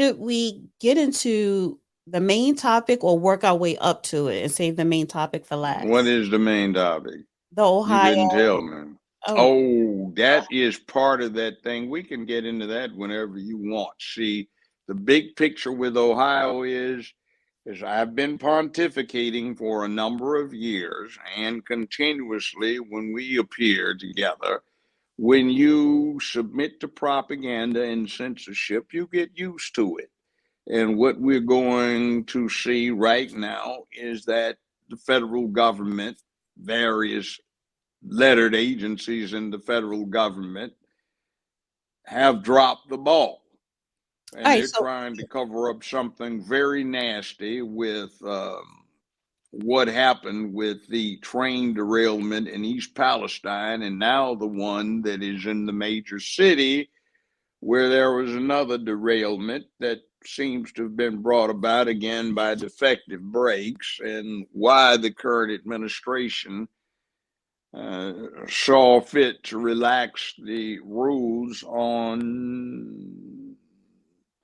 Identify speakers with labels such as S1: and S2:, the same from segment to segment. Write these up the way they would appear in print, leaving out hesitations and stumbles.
S1: should we get into the main topic or work our way up to it and save the main topic for
S2: What
S1: last?
S2: is the main topic?
S1: The
S2: You
S1: Ohio.
S2: didn't tell me.
S1: Oh,
S2: Oh, that is part of that thing. We can get into that whenever you want. See, the big picture with Ohio is I've been pontificating for a number of years and continuously when we appear together. When you submit to propaganda and censorship, you get used to it. And what we're going to see right now is that the federal government, various lettered agencies in the federal government, have dropped the ball.
S1: all
S2: And
S1: right.
S2: they're
S1: So,
S2: trying to cover up something very nasty with what happened with the train derailment in East Palestine, and now the one that is in the major city where there was another derailment that seems to have been brought about again by defective brakes, and why the current administration saw fit to relax the rules on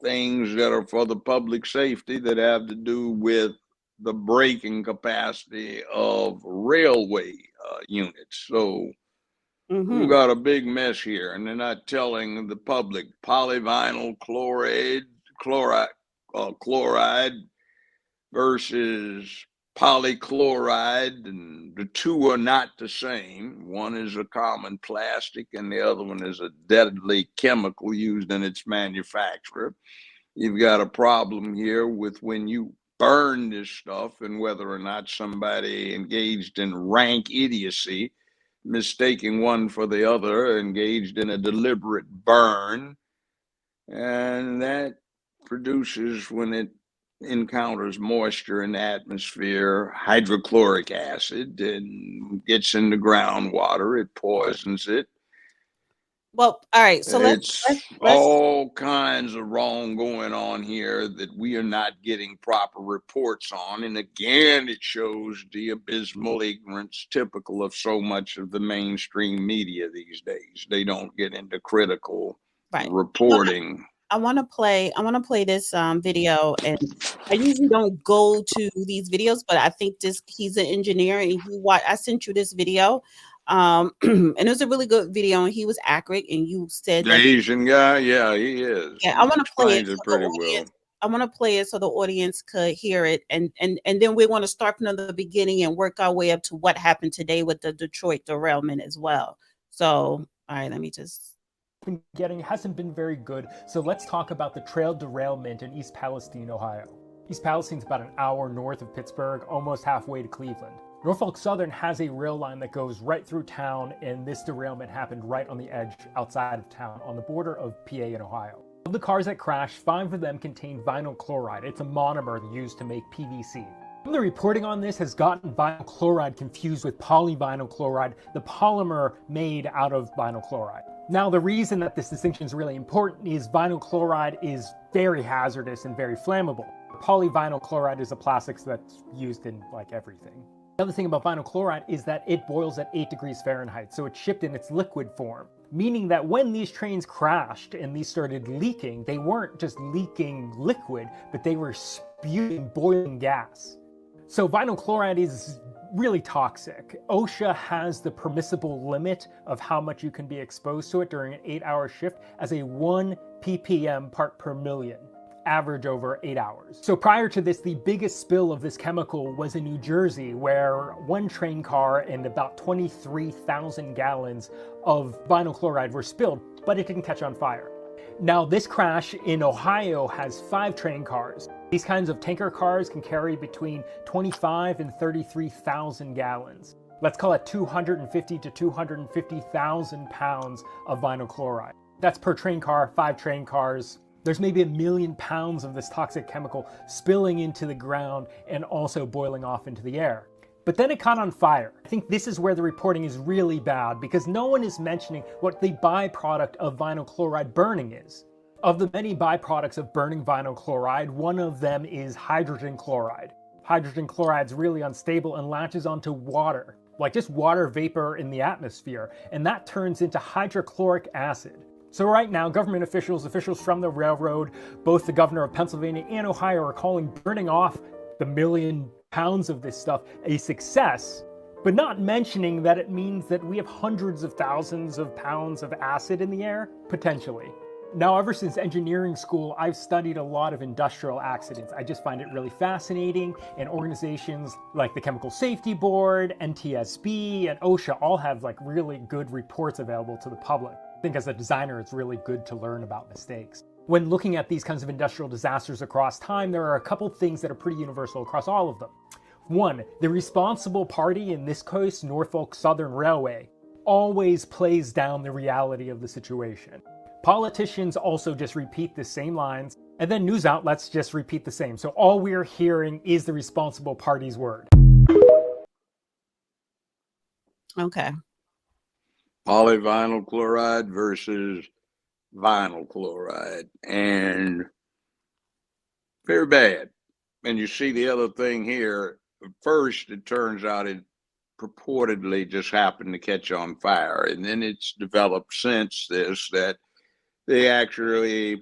S2: things that are for the public safety that have to do with the braking capacity of railway units. So we've
S1: hmm
S2: got a big mess here, and they're not telling the public polyvinyl chloride versus polychloride, and the two are not the same. One is a common plastic, and the other one is a deadly chemical used in its manufacture. You've got a problem here with when you burn this stuff and whether or not somebody engaged in rank idiocy, mistaking one for the other, engaged in a deliberate burn, and that produces, when it encounters moisture in the atmosphere, hydrochloric acid, and gets in the groundwater, it poisons it.
S1: well, all right. So
S2: It's
S1: let's
S2: all kinds of wrong going on here that we are not getting proper reports on. And again, it shows the abysmal ignorance typical of so much of the mainstream media these days. They don't get into critical
S1: right.
S2: reporting.
S1: I want to play this video, and I usually don't go to these videos, but I think this he's an engineer, and I sent you this video, and it was a really good video, and he was accurate, and you said
S2: The
S1: that.
S2: Asian guy, yeah, he is.
S1: Yeah, I
S2: He
S1: want to play it
S2: explains
S1: so
S2: it
S1: the
S2: pretty well.
S1: audience. I want to play it so the audience could hear it, and then we want to start from the beginning and work our way up to what happened today with the Detroit derailment as well. So, all right, let me just.
S3: Been getting hasn't been very good, so let's talk about the trail derailment in East Palestine, Ohio. East Palestine's about an hour north of Pittsburgh, almost halfway to Cleveland. Norfolk Southern has a rail line that goes right through town, and this derailment happened right on the edge outside of town, on the border of PA and Ohio. Of the cars that crashed, 5 of them contained vinyl chloride. It's a monomer used to make PVC. The reporting on this has gotten vinyl chloride confused with polyvinyl chloride, the polymer made out of vinyl chloride. Now, the reason that this distinction is really important is vinyl chloride is very hazardous and very flammable. Polyvinyl chloride is a plastic that's used in like everything. The other thing about vinyl chloride is that it boils at 8 degrees Fahrenheit, so it's shipped in its liquid form. Meaning that when these trains crashed and these started leaking, they weren't just leaking liquid, but they were spewing boiling gas. So vinyl chloride is really toxic. OSHA has the permissible limit of how much you can be exposed to it during an 8-hour shift as a 1 ppm part per million, average over 8 hours. So prior to this, the biggest spill of this chemical was in New Jersey, where one train car and about 23,000 gallons of vinyl chloride were spilled, but it didn't catch on fire. Now, this crash in Ohio has 5 train cars. These kinds of tanker cars can carry between 25 and 33,000 gallons. Let's call it 250 to 250,000 pounds of vinyl chloride. That's per train car, 5 train cars. There's maybe 1 million pounds of this toxic chemical spilling into the ground and also boiling off into the air. But then it caught on fire. I think this is where the reporting is really bad, because no one is mentioning what the byproduct of vinyl chloride burning is. Of the many byproducts of burning vinyl chloride, one of them is hydrogen chloride. Hydrogen chloride is really unstable and latches onto water, like just water vapor in the atmosphere, and that turns into hydrochloric acid. So right now, government officials from the railroad, both the governor of Pennsylvania and Ohio, are calling burning off the 1 million pounds of this stuff a success, but not mentioning that it means that we have hundreds of thousands of pounds of acid in the air, potentially. Now, ever since engineering school, I've studied a lot of industrial accidents. I just find it really fascinating, and organizations like the Chemical Safety Board, NTSB, and OSHA all have like really good reports available to the public. I think as a designer, it's really good to learn about mistakes. When looking at these kinds of industrial disasters across time, there are a couple things that are pretty universal across all of them. One, the responsible party, in this case, Norfolk Southern Railway, always plays down the reality of the situation. Politicians also just repeat the same lines, and then news outlets just repeat the same. So all we're hearing is the responsible party's word.
S1: Okay.
S2: Polyvinyl chloride versus vinyl chloride, and very bad. And you see the other thing here. First, it turns out it purportedly just happened to catch on fire, and then it's developed since this that they actually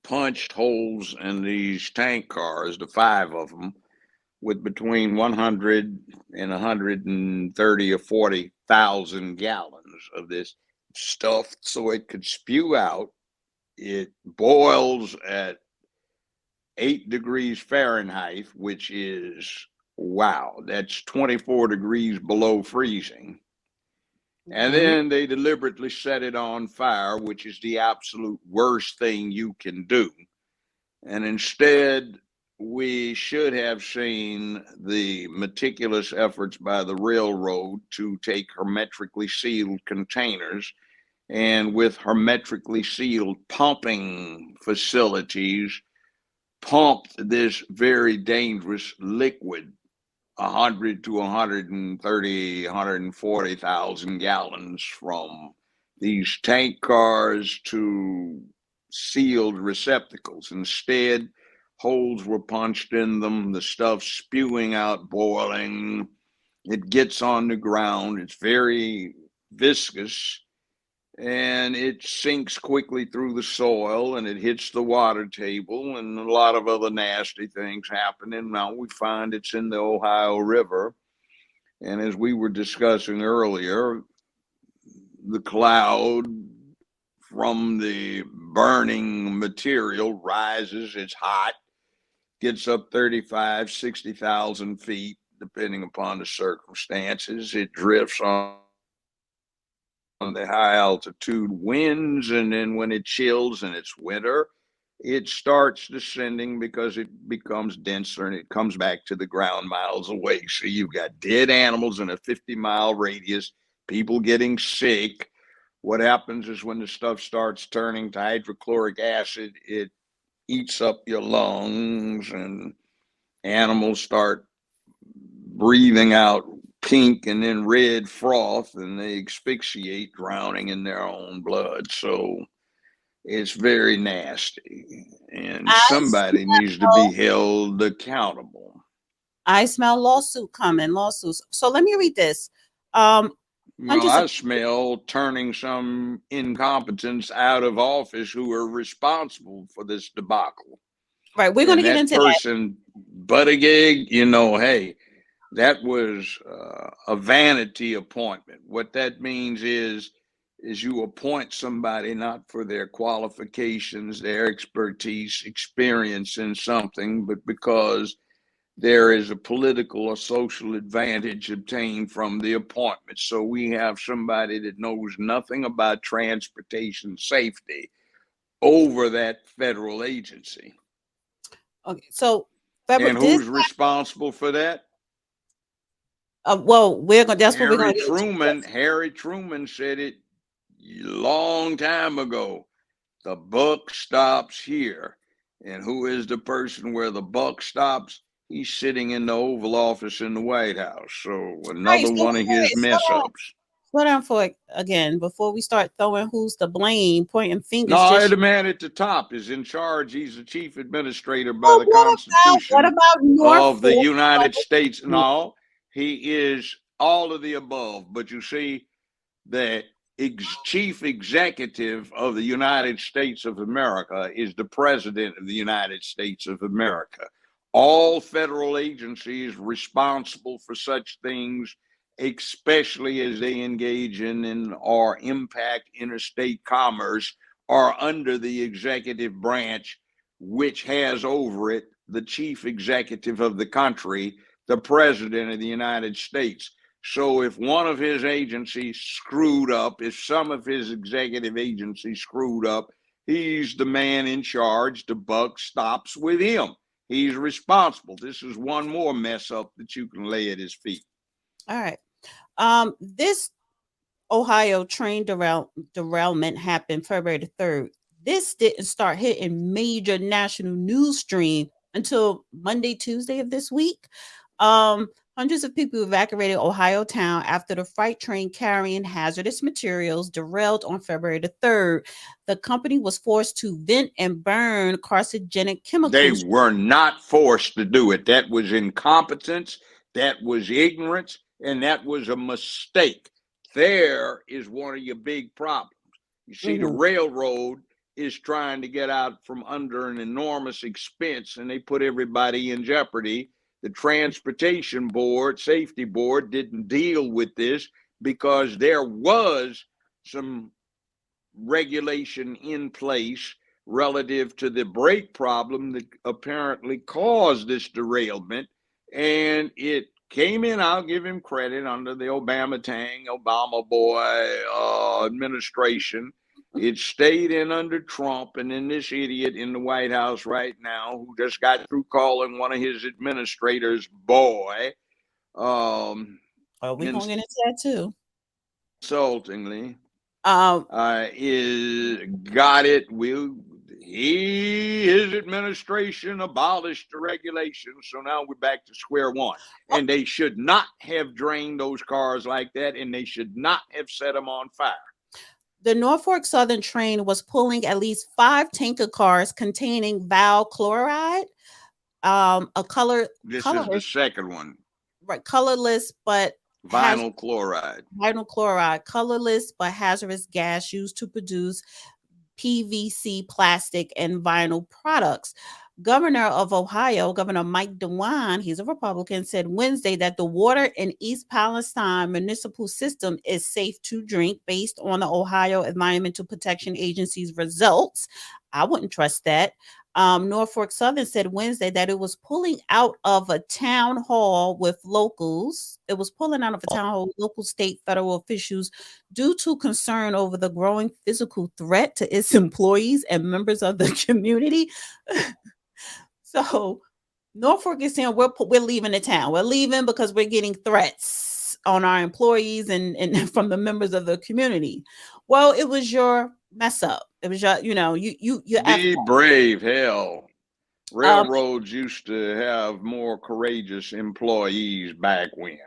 S2: punched holes in these tank cars, the 5 of them, with between 100 and 130 or 40,000 gallons of this stuff so it could spew out. It boils at 8 degrees Fahrenheit, which is, wow, that's 24 degrees below freezing. And then they deliberately set it on fire, which is the absolute worst thing you can do. And instead, we should have seen the meticulous efforts by the railroad to take hermetically sealed containers and with hermetically sealed pumping facilities, pumped this very dangerous liquid, 100 to 130, 140,000 gallons from these tank cars to sealed receptacles. Instead, holes were punched in them, the stuff spewing out, boiling. It gets on the ground. It's very viscous, and it sinks quickly through the soil, and it hits the water table, and a lot of other nasty things happen. And now we find it's in the Ohio River. And as we were discussing earlier, the cloud from the burning material rises. It's hot, gets up 35, 60,000 feet, depending upon the circumstances. It drifts on the high altitude winds, and then when it chills and it's winter, it starts descending because it becomes denser and it comes back to the ground miles away. So you've got dead animals in a 50-mile radius, people getting sick. What happens is when the stuff starts turning to hydrochloric acid, it eats up your lungs, and animals start breathing out pink and then red froth, and they asphyxiate, drowning in their own blood. So it's very nasty, and somebody needs to be held accountable.
S1: I smell lawsuits. So let me read this.
S2: Well, I smell turning some incompetents out of office who are responsible for this debacle.
S1: Right, we're going to get into that.
S2: Person, Buttigieg, you know, hey, that was a vanity appointment. What that means is you appoint somebody not for their qualifications, their expertise, experience in something, but because there is a political or social advantage obtained from the appointment. So we have somebody that knows nothing about transportation safety over that federal agency.
S1: Okay, so
S2: and who's responsible for that?
S1: Well, that's what we're going to get
S2: into. Harry Truman said it a long time ago. The buck stops here. And who is the person where the buck stops? He's sitting in the Oval Office in the White House. So another one of his mess ups.
S1: Slow down for again before we start throwing who's to blame, pointing fingers.
S2: No, the man at the top is in charge. He's the chief administrator by the Constitution of the United States. No, he is all of the above. But you see that chief executive of the United States of America is the president of the United States of America. All federal agencies responsible for such things, especially as they engage in or impact interstate commerce, are under the executive branch, which has over it the chief executive of the country, the president of the United States. So if one of his agencies screwed up, if some of his executive agencies screwed up, he's the man in charge. The buck stops with him. He's responsible. This is one more mess up that you can lay at his feet.
S1: All right. This Ohio train derailment happened February the 3rd. This didn't start hitting major national news stream until Monday, Tuesday of this week. Hundreds of people evacuated Ohio town after the freight train carrying hazardous materials derailed on February the 3rd. The company was forced to vent and burn carcinogenic chemicals.
S2: They were not forced to do it. That was incompetence, that was ignorance, and that was a mistake. There is one of your big problems. You see, the railroad is trying to get out from under an enormous expense, and they put everybody in jeopardy. The Transportation Board, Safety Board, didn't deal with this because there was some regulation in place relative to the brake problem that apparently caused this derailment. And it came in, I'll give him credit, under the Obama boy administration. It stayed in under Trump, and then this idiot in the White House right now who just got through calling one of his administrators boy.
S1: We're going to get into that too.
S2: Insultingly. Is got it. His administration abolished the regulations, so now we're back to square one. And they should not have drained those cars like that, and they should not have set them on fire.
S1: The Norfolk Southern train was pulling at least 5 tanker cars containing val chloride, a color.
S2: This is the second one.
S1: Right, colorless but
S2: vinyl chloride.
S1: Vinyl chloride, colorless but hazardous gas used to produce PVC, plastic, and vinyl products. Governor of Ohio, Governor Mike DeWine, he's a Republican, said Wednesday that the water in East Palestine municipal system is safe to drink based on the Ohio Environmental Protection Agency's results. I wouldn't trust that. Norfolk Southern said Wednesday that it was pulling out of a town hall with locals. It was pulling out of a town hall with local, state, federal officials due to concern over the growing physical threat to its employees and members of the community. So Norfolk is saying we're leaving the town. We're leaving because we're getting threats on our employees and from the members of the community. Well, it was your mess up. It was your, you
S2: be brave. Hell, railroads used to have more courageous employees back when.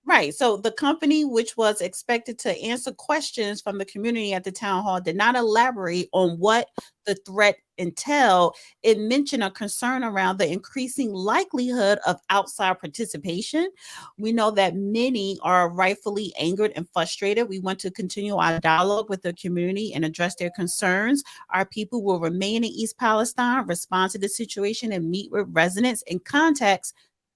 S1: Right. So the company, which was expected to answer questions from the community at the town hall, did not elaborate on what the threat entailed. It mentioned a concern around the increasing likelihood of outside participation. We know that many are rightfully angered and frustrated. We want to continue our dialogue with the community and address their concerns. Our people will remain in East Palestine, respond to the situation, and meet with residents and contacts.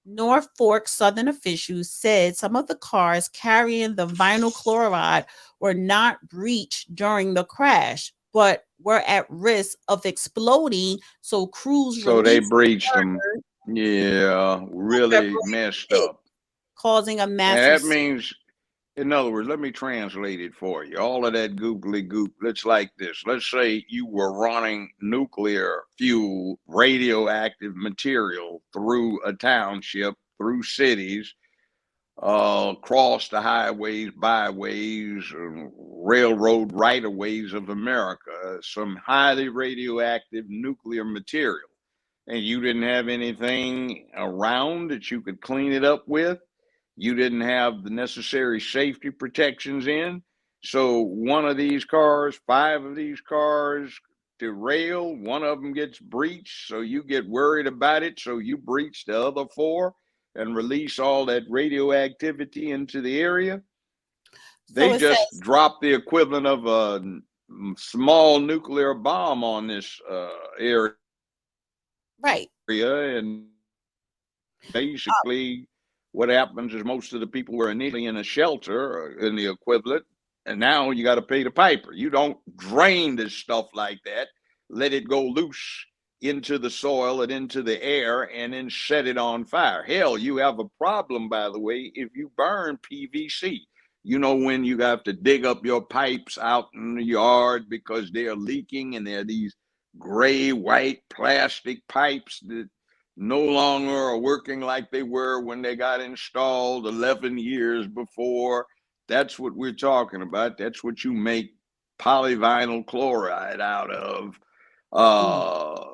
S1: Norfolk Southern officials said some of the cars carrying the vinyl chloride were not breached during the crash, but were at risk of exploding. So crews
S2: they breached them. Yeah, really messed up,
S1: causing a massive.
S2: And that means, in other words, let me translate it for you. All of that googly goop. Let's like this. Let's say you were running nuclear fuel, radioactive material through a township, through cities, across the highways, byways, railroad right-of-ways of America, some highly radioactive nuclear material, and you didn't have anything around that you could clean it up with. You didn't have the necessary safety protections in. So one of these cars, 5 of these cars derail, one of them gets breached. So you get worried about it. So you breach the other 4 and release all that radioactivity into the area. They
S1: So it
S2: just
S1: says,
S2: dropped the equivalent of a small nuclear bomb on this area,
S1: right.
S2: and basically what happens is most of the people were initially in a shelter in the equivalent, and now you got to pay the piper. You don't drain this stuff like that, let it go loose into the soil and into the air and then set it on fire. Hell, you have a problem, by the way, if you burn PVC. You know, when you have to dig up your pipes out in the yard because they're leaking, and they're these gray white plastic pipes that no longer are working like they were when they got installed 11 years before. That's what we're talking about. That's what you make polyvinyl chloride out of.
S1: Mm.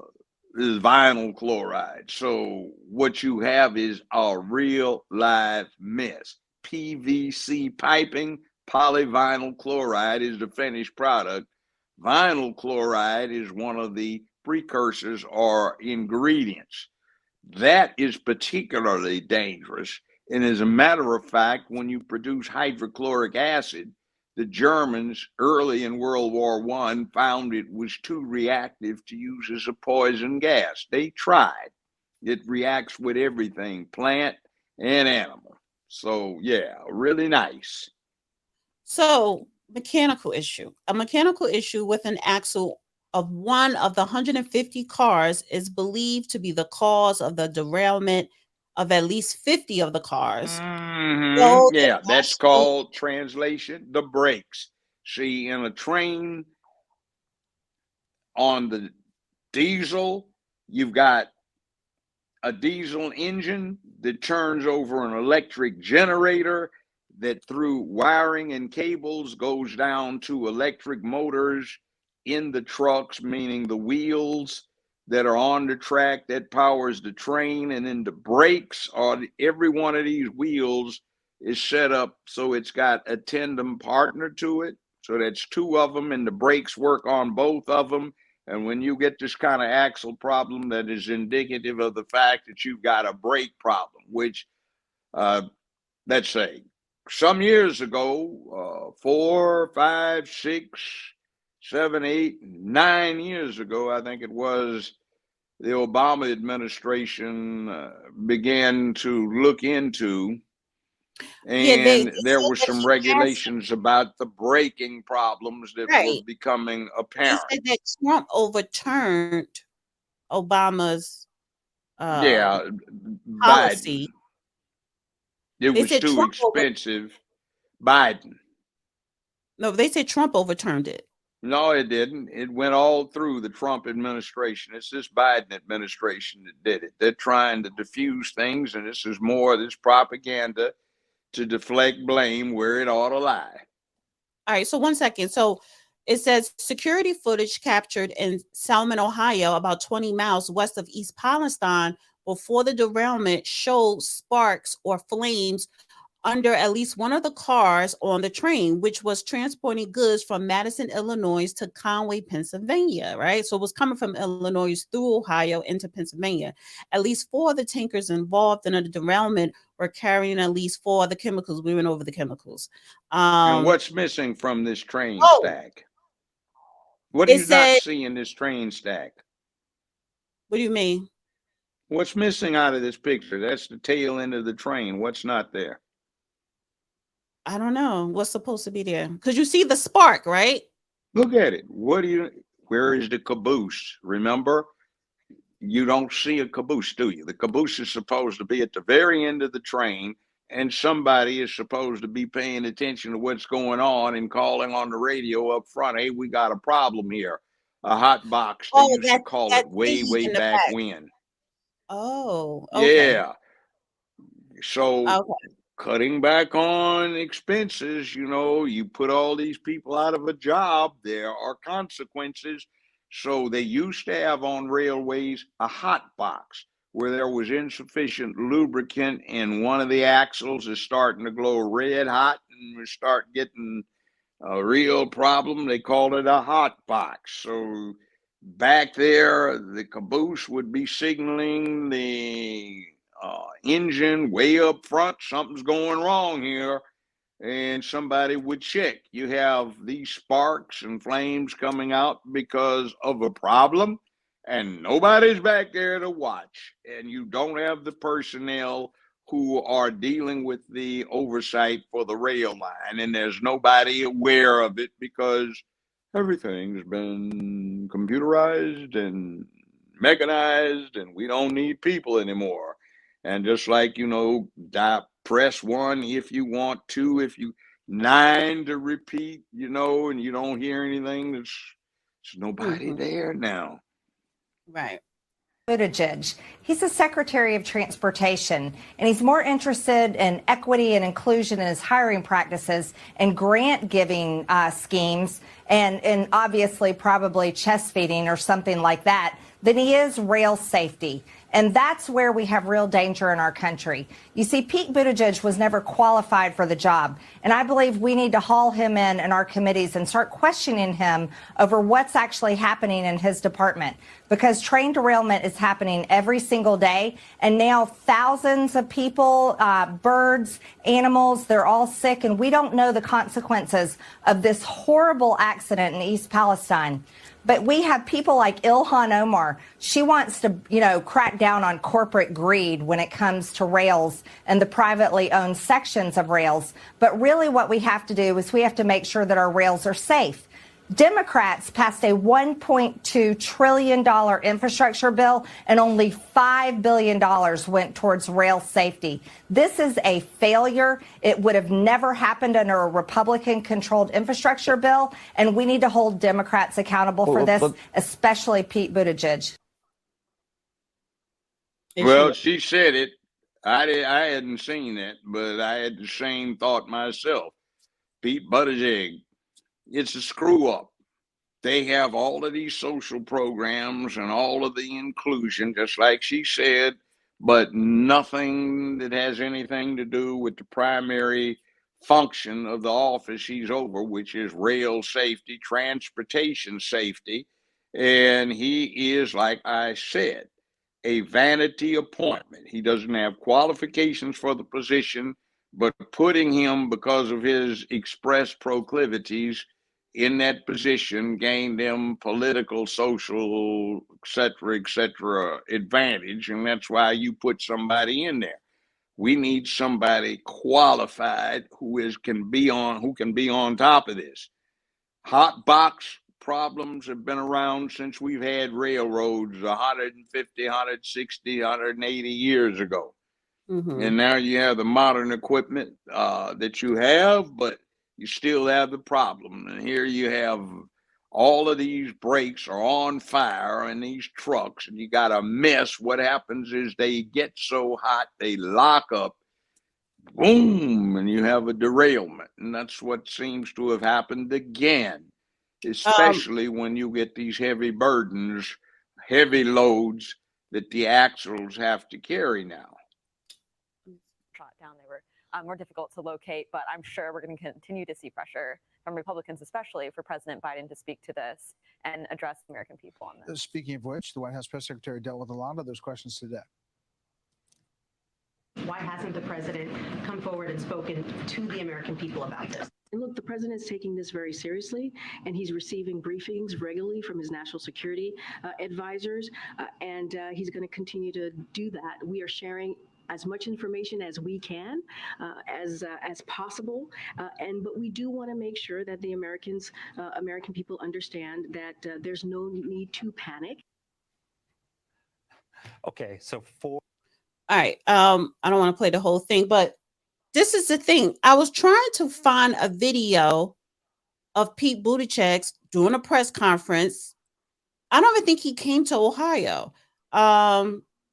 S2: Is vinyl chloride. So what you have is a real live mess. PVC piping, polyvinyl chloride is the finished product. Vinyl chloride is one of the precursors or ingredients. That is particularly dangerous. And as a matter of fact, when you produce hydrochloric acid, the Germans early in World War I found it was too reactive to use as a poison gas. They tried. It reacts with everything, plant and animal. So, yeah, really nice.
S1: So, mechanical issue. A mechanical issue with an axle of one of the 150 cars is believed to be the cause of the derailment of at least 50 of the cars. Though the
S2: Yeah, that's
S1: national
S2: called translation, the brakes. See, in a train on the diesel, you've got a diesel engine that turns over an electric generator that through wiring and cables goes down to electric motors in the trucks, meaning the wheels that are on the track that powers the train. And then the brakes on every one of these wheels is set up so it's got a tandem partner to it. So that's two of them, and the brakes work on both of them. And when you get this kind of axle problem, that is indicative of the fact that you've got a brake problem, which, let's say, some years ago, 4, 5, 6, 7, 8, 9 years ago, I think it was, the Obama administration began to look into,
S1: yeah, they
S2: and there
S1: said
S2: were
S1: that
S2: some
S1: he has
S2: regulations about the braking problems that were
S1: right.
S2: becoming
S1: They
S2: apparent.
S1: said that Trump overturned Obama's
S2: Yeah, Biden.
S1: policy.
S2: It
S1: They
S2: was
S1: said
S2: too
S1: Trump over
S2: expensive. Biden.
S1: no, they said Trump overturned it.
S2: No, it didn't. It went all through the Trump administration. It's this Biden administration that did it. They're trying to diffuse things, and this is more this propaganda to deflect blame where it ought to lie.
S1: All right, so 1 second. So it says security footage captured in Salmon, Ohio, about 20 miles west of East Palestine, before the derailment showed sparks or flames under at least one of the cars on the train, which was transporting goods from Madison, Illinois to Conway, Pennsylvania, right? So it was coming from Illinois through Ohio into Pennsylvania. At least 4 of the tankers involved in the derailment were carrying at least 4 of the chemicals. We went over the chemicals.
S2: And what's missing from this train
S1: Oh,
S2: stack? What do
S1: it
S2: you not
S1: said,
S2: see in this train stack?
S1: what do you mean?
S2: What's missing out of this picture? That's the tail end of the train. What's not there?
S1: I don't know what's supposed to be there because you see the spark, right?
S2: Look at it. Where is the caboose? Remember, you don't see a caboose, do you? The caboose is supposed to be at the very end of the train, and somebody is supposed to be paying attention to what's going on and calling on the radio up front. Hey, we got a problem here. A hot box, they
S1: Oh,
S2: used to call
S1: that
S2: it way,
S1: thingy
S2: way
S1: in the
S2: back
S1: back.
S2: when.
S1: Oh, okay.
S2: Yeah. So
S1: Okay.
S2: cutting back on expenses, you put all these people out of a job, there are consequences. So they used to have on railways a hot box where there was insufficient lubricant and one of the axles is starting to glow red hot and we start getting a real problem. They called it a hot box. So back there, the caboose would be signaling the engine way up front. Something's going wrong here. and somebody would check. You have these sparks and flames coming out because of a problem, and nobody's back there to watch. And you don't have the personnel who are dealing with the oversight for the rail line, and there's nobody aware of it because everything's been computerized and mechanized, and we don't need people anymore. And just like, press 1 if you want to, if you 9 to repeat, and you don't hear anything, there's nobody there now.
S1: Right.
S4: Buttigieg. He's the Secretary of Transportation, and he's more interested in equity and inclusion in his hiring practices and grant giving schemes and obviously probably chest feeding or something like that than he is rail safety. And that's where we have real danger in our country. You see, Pete Buttigieg was never qualified for the job. And I believe we need to haul him in our committees and start questioning him over what's actually happening in his department. Because train derailment is happening every single day. And now thousands of people, birds, animals, they're all sick. And we don't know the consequences of this horrible accident in East Palestine. But we have people like Ilhan Omar. She wants to, crack down on corporate greed when it comes to rails and the privately owned sections of rails. But really what we have to do is we have to make sure that our rails are safe. Democrats passed a $1.2 trillion infrastructure bill, and only $5 billion went towards rail safety. This is a failure. It would have never happened under a Republican-controlled infrastructure bill, and we need to hold Democrats accountable for this, especially Pete Buttigieg.
S2: Well, she said it. I hadn't seen it, but I had the same thought myself. Pete Buttigieg. It's a screw up. They have all of these social programs and all of the inclusion, just like she said, but nothing that has anything to do with the primary function of the office he's over, which is rail safety, transportation safety. And he is, like I said, a vanity appointment. He doesn't have qualifications for the position, but putting him because of his express proclivities in that position gained them political, social, et cetera, advantage. And that's why you put somebody in there. We need somebody qualified who can be on top of this. Hot box problems have been around since we've had railroads 150, 160, 180 years ago. And now you have the modern equipment that you have, but you still have the problem. And here you have all of these brakes are on fire in these trucks, and you got a mess. What happens is they get so hot, they lock up, boom, and you have a derailment. And that's what seems to have happened again, especially when you get these heavy burdens, heavy loads that the axles have to carry now.
S5: Down, they were more difficult to locate, but I'm sure we're going to continue to see pressure from Republicans, especially for President Biden to speak to this and address the American people on this.
S6: Speaking of which, the White House press secretary dealt with a lot of those questions today.
S7: Why hasn't the president come forward and spoken to the American people about this? And look, the president's taking this very seriously, and he's receiving briefings regularly from his national security advisors, and he's going to continue to do that. We are sharing as much information as we can, as possible, but we do want to make sure that the American people understand that there's no need to panic.
S8: Okay, so
S1: all right, I don't want to play the whole thing, but this is the thing. I was trying to find a video of Pete Buttigieg doing a press conference. I don't even think he came to Ohio.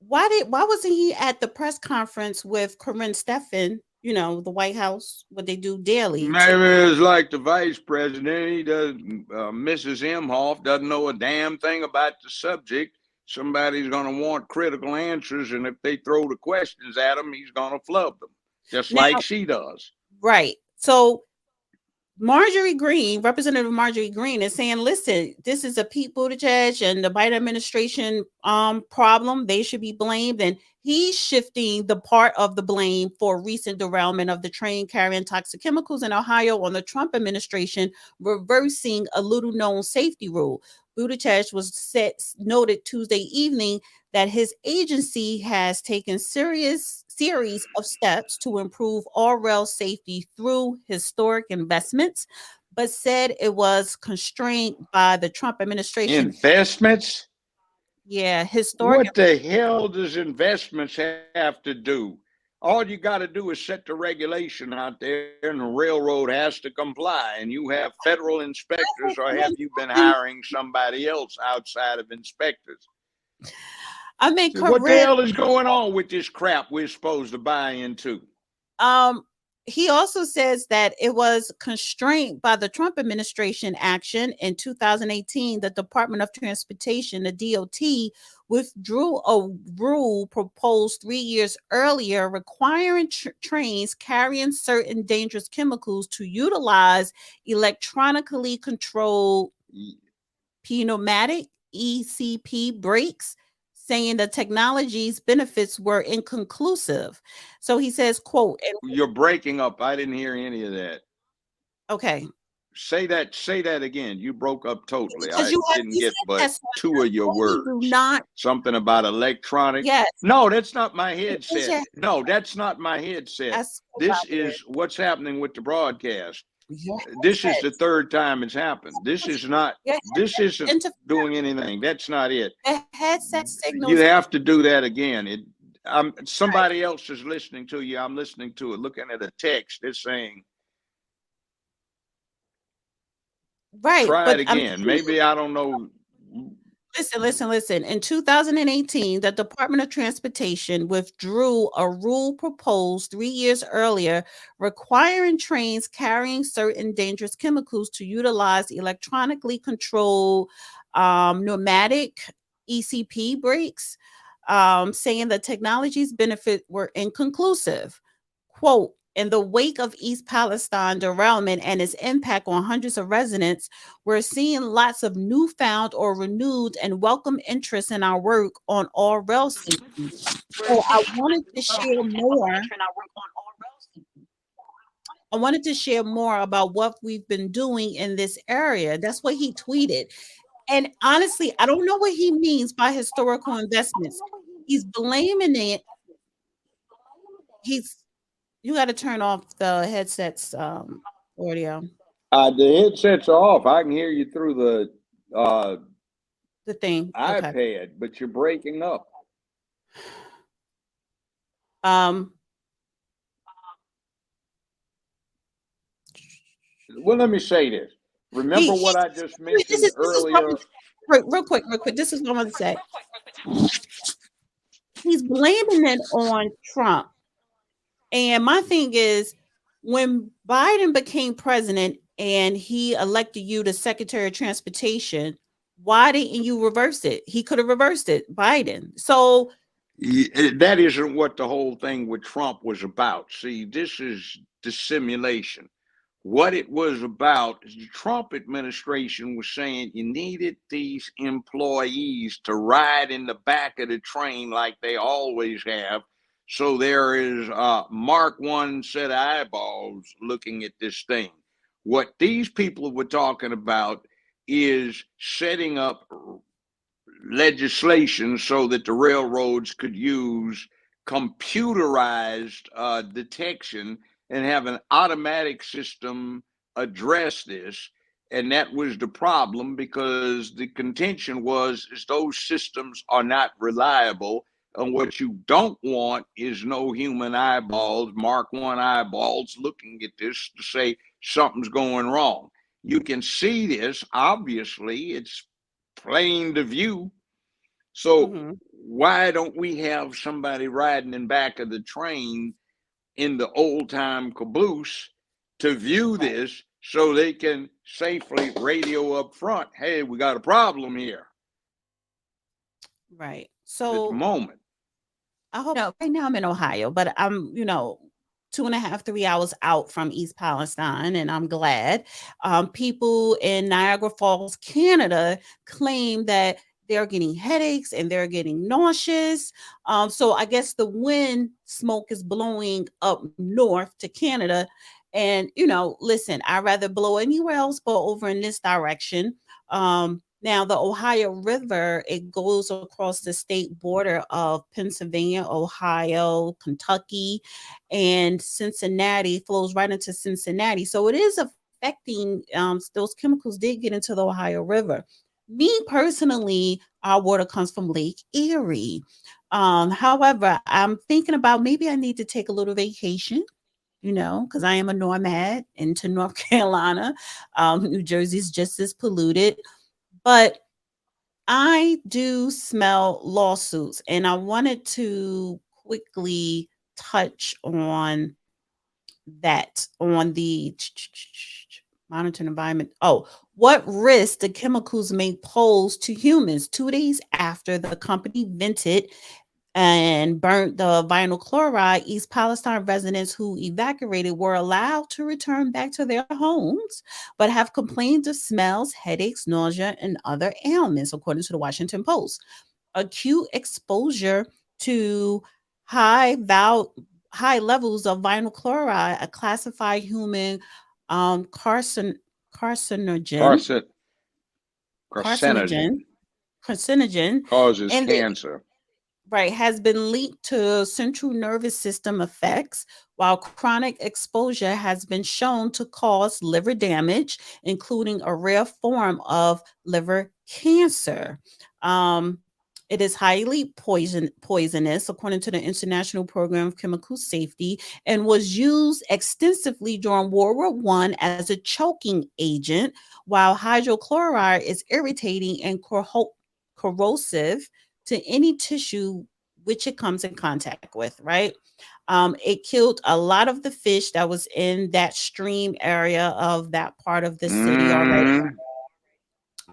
S1: Why wasn't he at the press conference with Corinne Stephan, the White House, what they do daily?
S2: Maybe it's like the vice president. He doesn't, Mrs. Imhoff doesn't know a damn thing about the subject. Somebody's going to want critical answers, and if they throw the questions at him, he's going to flub them, just like she does.
S1: Right. So Representative Marjorie Greene is saying, listen, this is a Pete Buttigieg and the Biden administration problem. They should be blamed. And He's shifting the part of the blame for recent derailment of the train carrying toxic chemicals in Ohio on the Trump administration, reversing a little-known safety rule. Buttigieg noted Tuesday evening that his agency has taken series of steps to improve all rail safety through historic investments, but said it was constrained by the Trump administration.
S2: Investments?
S1: Yeah, historic.
S2: What the hell does investments have to do? All you got to do is set the regulation out there, and the railroad has to comply. And you have federal inspectors, or have you been hiring somebody else outside of inspectors?
S1: I mean,
S2: so what the hell is going on with this crap we're supposed to buy into?
S1: He also says that it was constrained by the Trump administration action in 2018. The Department of Transportation, the DOT, withdrew a rule proposed 3 years earlier requiring trains carrying certain dangerous chemicals to utilize electronically controlled pneumatic ECP brakes, saying the technology's benefits were inconclusive. So he says, quote,
S2: You're breaking up. I didn't hear any of that.
S1: Okay.
S2: Say that again. You broke up totally.
S1: Because
S2: I didn't get but two of your words. Something about electronic.
S1: Yes.
S2: No, that's not my headset. No, that's not my headset. This is what's happening with the broadcast. This is the third time it's happened. This isn't doing anything. That's not it.
S1: The headset signal.
S2: You have to do that again. Somebody else is listening to you. I'm listening to it, looking at a text. It's saying,
S1: right.
S2: Try it again. Maybe I don't know.
S1: Listen. In 2018, the Department of Transportation withdrew a rule proposed 3 years earlier requiring trains carrying certain dangerous chemicals to utilize electronically controlled pneumatic ECP brakes, saying the technology's benefit were inconclusive. Quote, in the wake of East Palestine derailment and its impact on hundreds of residents, we're seeing lots of newfound or renewed and welcome interest in our work on all rail safety. So I wanted to share more. I wanted to share more about what we've been doing in this area. That's what he tweeted. And honestly, I don't know what he means by historical investments. He's blaming it. You got to turn off the headset's audio.
S2: The headsets are off. I can hear you through
S1: the thing.
S2: iPad, okay. But you're breaking up. Well, let me say this. Remember what I just mentioned earlier?
S1: Real quick. This is what I'm going to say. He's blaming it on Trump. And my thing is, when Biden became president and he elected you to Secretary of Transportation, why didn't you reverse it? He could have reversed it, Biden. So
S2: that isn't what the whole thing with Trump was about. See, this is dissimulation. What it was about is the Trump administration was saying you needed these employees to ride in the back of the train like they always have. So there is Mark 1 set of eyeballs looking at this thing. What these people were talking about is setting up legislation so that the railroads could use computerized detection and have an automatic system address this. And that was the problem, because the contention was those systems are not reliable. And what you don't want is no human eyeballs, Mark 1 eyeballs, looking at this to say something's going wrong. You can see this, obviously, it's plain to view. So why don't we have somebody riding in back of the train in the old time caboose to view this so they can safely radio up front, hey, we got a problem here.
S1: Right. So
S2: at the moment.
S1: I hope right now I'm in Ohio, but I'm, 2.5, 3 hours out from East Palestine, and I'm glad. People in Niagara Falls, Canada, claim that they're getting headaches and they're getting nauseous. So I guess the wind smoke is blowing up north to Canada. And, listen, I'd rather blow anywhere else but over in this direction. Now, the Ohio River, it goes across the state border of Pennsylvania, Ohio, Kentucky, and Cincinnati, flows right into Cincinnati. So it is affecting, those chemicals did get into the Ohio River. Me personally, our water comes from Lake Erie. However, I'm thinking about maybe I need to take a little vacation, because I am a nomad into North Carolina. New Jersey's just as polluted. But I do smell lawsuits, and I wanted to quickly touch on that on the monitoring environment. Oh, what risk the chemicals may pose to humans 2 days after the company vented and burnt the vinyl chloride? East Palestine residents who evacuated were allowed to return back to their homes, but have complained of smells, headaches, nausea, and other ailments, according to the Washington Post. Acute exposure to high levels of vinyl chloride, a classified human carcinogen,
S2: Carcinogen
S1: carcinogen,
S2: causes
S1: and
S2: cancer.
S1: right, has been linked to central nervous system effects, while chronic exposure has been shown to cause liver damage, including a rare form of liver cancer. Um, it is highly poisonous, according to the International Program of Chemical Safety, and was used extensively during World War I as a choking agent, while hydrochloride is irritating and corrosive to any tissue which it comes in contact with, right? It killed a lot of the fish that was in that stream area of that part of the city already.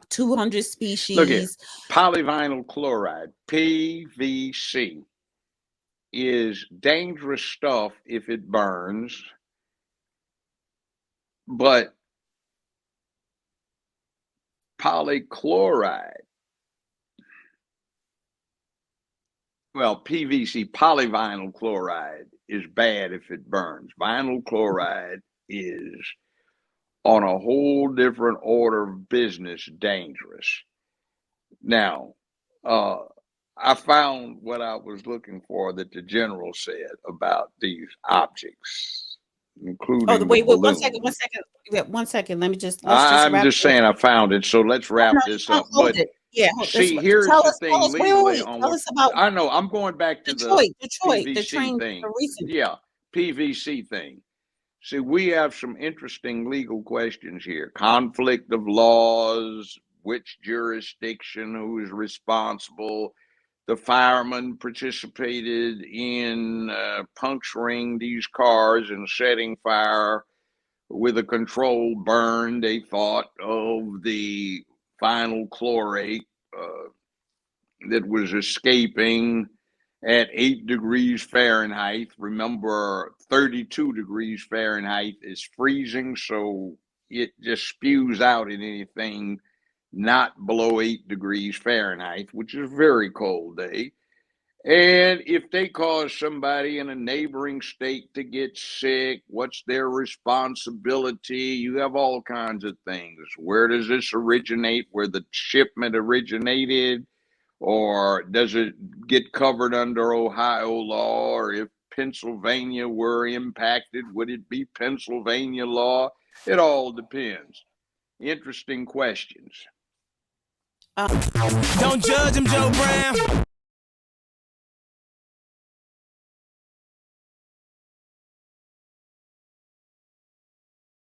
S1: 200
S2: Look at
S1: species.
S2: polyvinyl chloride, PVC, is dangerous stuff if it burns, but polychloride, well, PVC, polyvinyl chloride, is bad if it burns. Vinyl chloride is on a whole different order of business dangerous. Now, I found what I was looking for that the general said about these objects, including the
S1: Wait,
S2: balloon.
S1: 1 second. Yeah, 1 second. Let's just
S2: I'm
S1: wrap
S2: just saying I found it, so let's wrap this up.
S1: Hold
S2: But
S1: it. Yeah,
S2: see, here's
S1: tell
S2: the
S1: us,
S2: thing
S1: wait,
S2: legally on
S1: tell
S2: what
S1: us about
S2: I know. I'm going back to
S1: Detroit,
S2: the
S1: the
S2: PVC
S1: train,
S2: thing.
S1: the recent.
S2: Yeah, PVC thing. See, we have some interesting legal questions here. Conflict of laws, which jurisdiction, who is responsible. The firemen participated in puncturing these cars and setting fire with a controlled burn, they thought, of the vinyl chlorate that was escaping at 8 degrees Fahrenheit. Remember, 32 degrees Fahrenheit is freezing, so it just spews out in anything not below 8 degrees Fahrenheit, which is a very cold day. And if they cause somebody in a neighboring state to get sick, what's their responsibility? You have all kinds of things. Where does this originate? Where the shipment originated? Or does it get covered under Ohio law? Or if Pennsylvania were impacted, would it be Pennsylvania law? It all depends. Interesting questions.
S8: Don't judge him, Joe Brown.